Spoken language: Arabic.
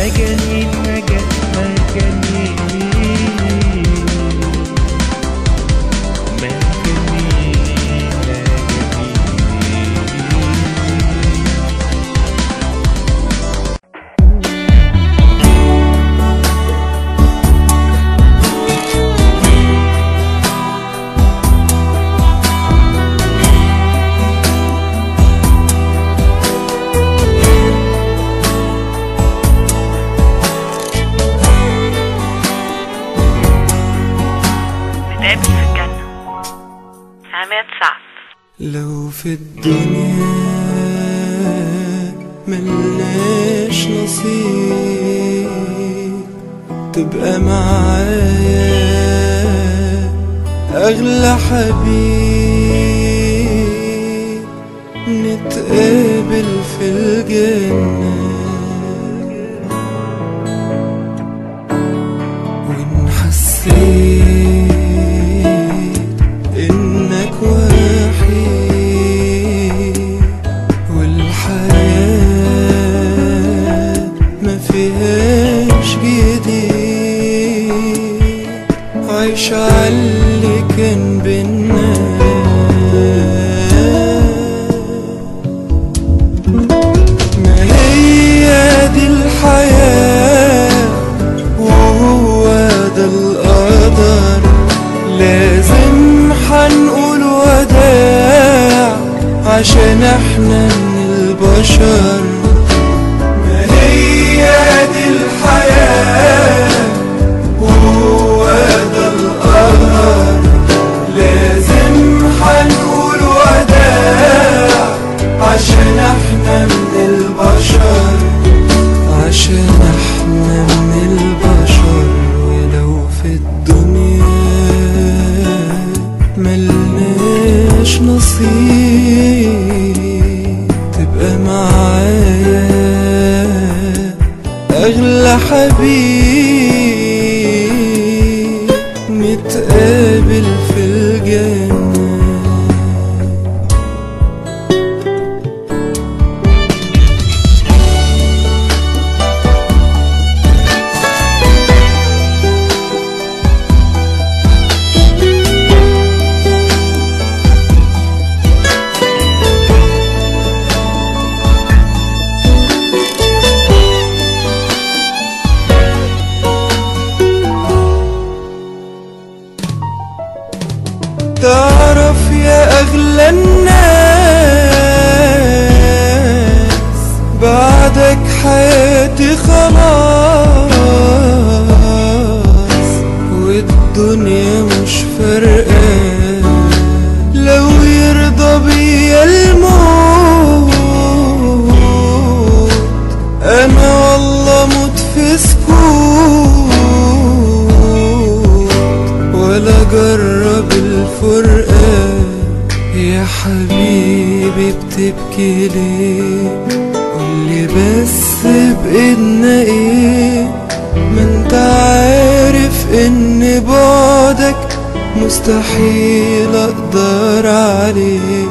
مجانين مجانين لو في الدنيا ملناش نصيب تبقى معايا أغلى حبيب، نتقابل في الجنة وإن حسيت إنك عيش عاللي كان بينا، ما هي دي الحياة وهو ده القدر، لازم حنقول وداع عشان احنا من البشر. ما هي دي الحياة وهو ده القدر، لازم حنقول وداع عشان احنا من البشر، عشان احنا من البشر. ولو في الدنيا ملناش نصيب تبقى معايا أغلى حبيب، نتقابل في الجنة. تعرف يا أغلى الناس بعدك حياتي خلاص، والدنيا مش فارقة لو يرضى بيا الموت. أنا والله موت في سكوت ولا جرب الفرقة. يا حبيبي بتبكي ليه؟ قولي بس بإيدنا ايه؟ ما انت عارف ان بعدك مستحيل اقدر عليه.